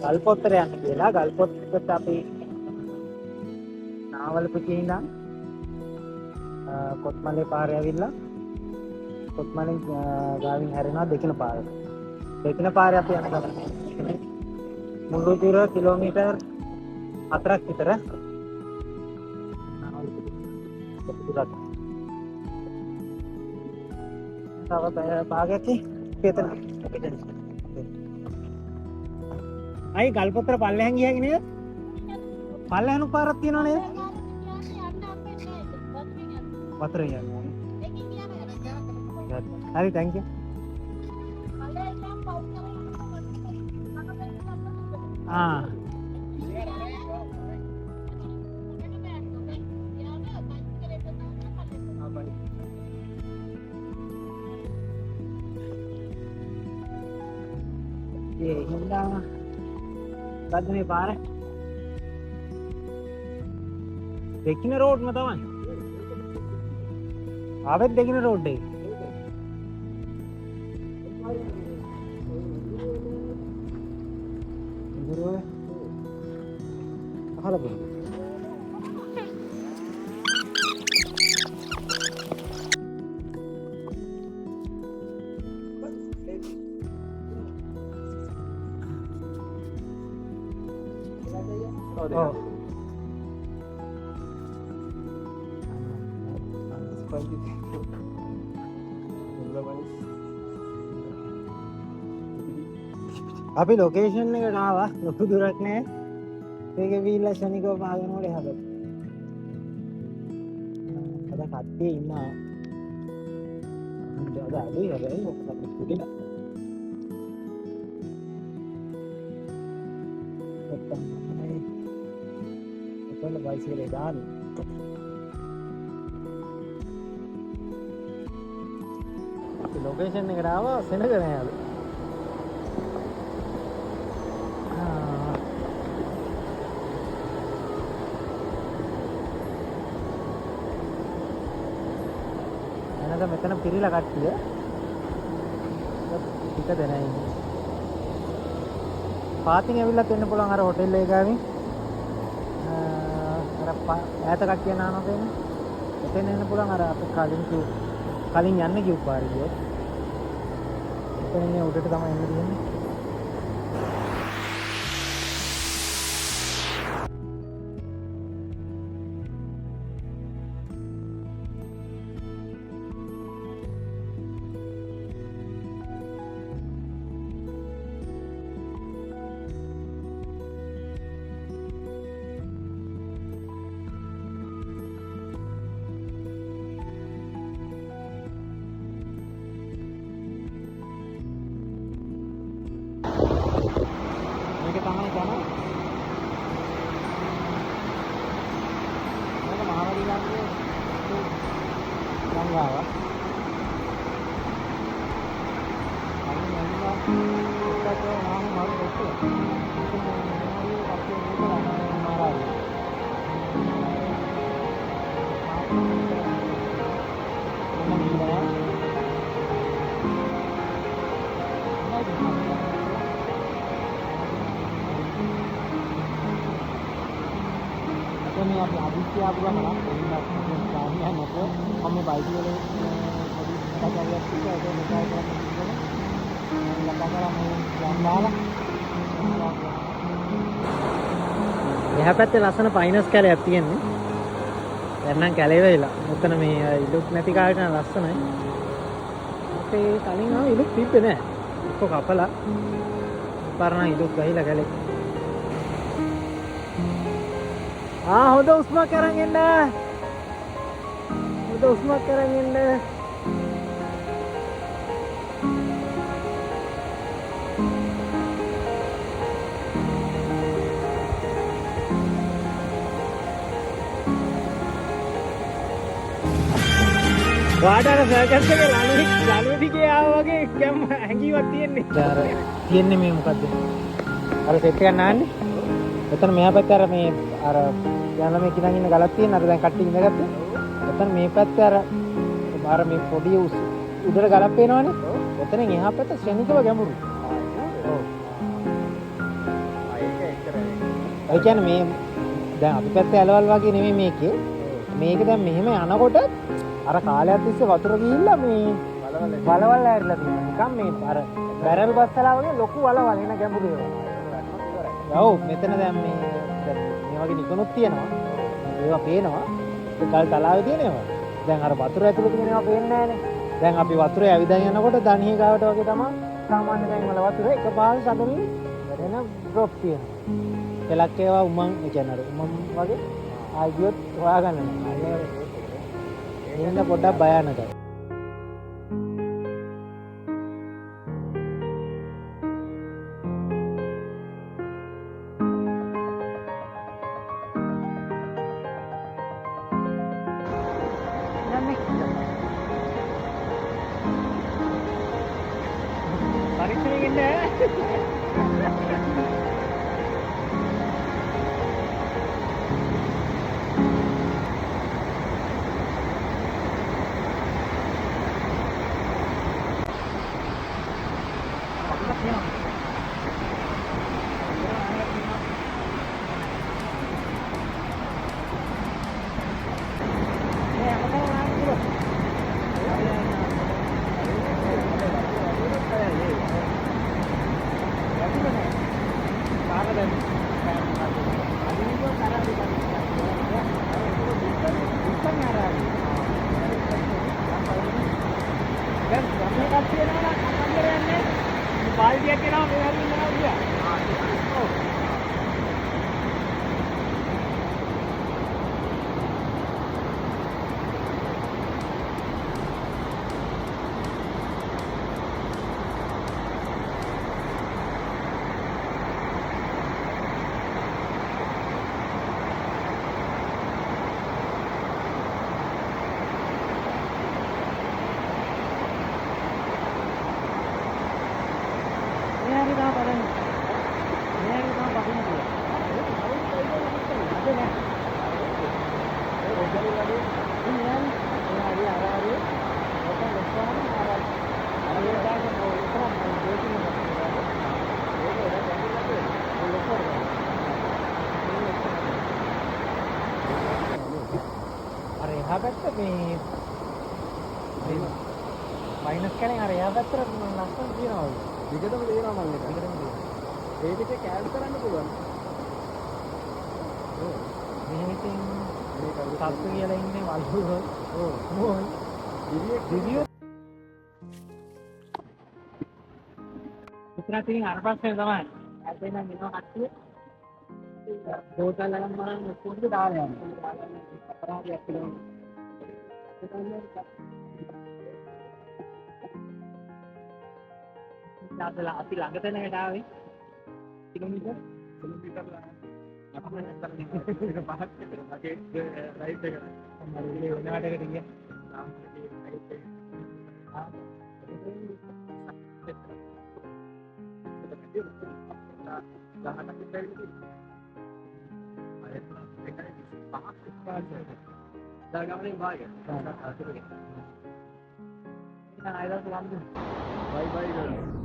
ගල්පොත්තට යන්න කියලා. ගල්පොත්තට අපි නාවල පිටින් ඉඳන් කොත්මලේ පාරේ ඇවිල්ලා කොත්මලෙන් ගාවින් හැරෙනවා දෙකින පාරට. දෙකින පාරේ අපි යන ගමන මුළු දුර කිලෝමීටර් 4ක් විතර නාවල පිටින් තව භාගයක් පිටතන. අයි ගල්පොත්තට පල්ලෙහාන් ගියාගේ නේද? පල්ලෙහාන් පාරක් තියෙනව නේද? වතුර යනවා. හරි thank you. ආ ये हिंदा बाद में पार है देखिए रोड में तो आवे देखिए रोड है इधर है कहाँ लगे Oh. අපි ලොකේෂන් එකට ආවා. ලොකු දුරක් නෑ. ඒකේ වීලා ශනිකව පාගෙන ඕනේ හැබැයි. අද කට්ටිය ඉන්නවා. අද අඩුයි හැබැයි මොකක්ද පුදුම. කොල්ල බයිසිකලේ දාන්න. ලොකේෂන් එකට ආවා සෙනග නෑලු. එනද මෙතන පිරීලා කට්ටිය. ටික දෙනා ඉන්නේ. පාතින් ඇවිල්ලා දෙන්න පුළුවන් අර හොටෙල් එක ගාවින්. ඈත කට්ටිය නානවා දෙන්නේ. එතන එන්න පුළුවන් අර අපි කලින් යන්න කිව්ව පාරේ ගියොත්. එතන ඉන්නේ උඩට තමයි එන්න දෙන්නේ. තමයි ගම. මේක මහවැලිගන්නේ ගංගාව. අන්න යනවා උඩට නාම මාරු දෙක. මේ අපි ආදිත්‍ය ආපු ගමන එන්න ගාමියා නැත මම බයික් වල පොඩි කතාවක් තිබ්බා ඒක මෙතන කරලා ලබා මේ ගම්මාලා එහා පැත්තේ ලස්සන පයිනස් කැලයක් තියෙන්නේ. දැන් නම් කැලේ වෙලා. මෙතන මේ ඉලුක් නැති කාලේට නම් ලස්සනයි. අපේ කලින් ආව ඉලුක් තිබ්බේ නෑ. ඔක්කො කපලා පරණ ඉලුක් ගහිලා කැලේ. හොඳ උස්මක් අරන් එන්න. හොඳ උස්මක් අරන් එන්න. වාඩාර සර්කස් එකේ ලනු ටිකේ ආවා වගේ කැම් හැංගීමක් තියෙන්නේ. අර තියෙන්නේ මේ මොකද්ද? අර සෙට් එක නාන්නේ. එතන මෙහා පැත්තේ අර මේ අර යන මේ කිනන් ඉන්න ගලක් තියෙන අර දැන් කට්ටිය ඉඳගත්තේ. එතන මේ පැත්තේ අර මේ පොඩි උඩට ගලක් පේනවනේ. එතනින් එහා පැත්ත ශනිකව ගැඹුරු. ඔව්. ඒ කියන්නේ මේ දැන් අපි පැත්තේ ඇලවල් වගේ නෙමෙයි මේකේ. මේක දැන් මෙහෙම යනකොට අර කාලයක් තිස්සේ වතුර ගිහිල්ලා මේ වලවල් ඇරිලා තියෙනවා. නිකන් මේ අර බැරල් බස්සලා වගේ ලොකු වලවල් එන ගැඹුරු ඒවා. ඔව් මෙතන දැන් මේ වගේ නිකනුත් තියෙනවා. ඒවා පේනවා. ඒ කල් තලාවේ තියෙනවා. දැන් අර වතුර ඇතුළේ තියෙන ඒවා පේන්නේ නැහනේ. දැන් අපි වතුරේ ඇවිදන් යනකොට දණිහි ගාවට වගේ තමයි සාමාන්‍ය තැන් වල වතුර එකපාර සඩොලින් වැඩෙන ඩ්‍රොප් තියෙනවා. පෙලක් ඒවා උමං කියන්නේ අර උමං වගේ ආයියොත් හොයාගන්න නෑ. එන්න පොඩ්ඩක් භයානකයි. පරිස්සමෙන් ඉන්න. बाल्टिया के नाम बना दिया अरे यहाँ पे මේ මයිනස් කලින් අර එහා පැත්තට ලස්සන තියෙනවා වගේ. විකටම තියෙනවා මල්ලේ. විකටම තියෙනවා. ඒ ටික කැඩ් කරන්න පුළුවන්. ඔව්. මෙහෙම ඉතින් මේ සත්තු කියලා ඉන්නේ වල්ලු. ඔව්. මොයි. දිවිය උත්තරා තියෙන අර පස්සේ තමයි. ඇත්තේ නම් මෙනවා කට්ටිය. හෝටල් එකක් මරන්න පොඩි දාලා යනවා. අපරාධයක් කියලා. දාලා අපි ළඟ තැනකට ආවේ කිලෝමීටර් අපේ නැත්තම් පහක් විතර වගේ රයිට් එක මම වෙනාටකට ගියා දාගමනේ භාගය බයි බයි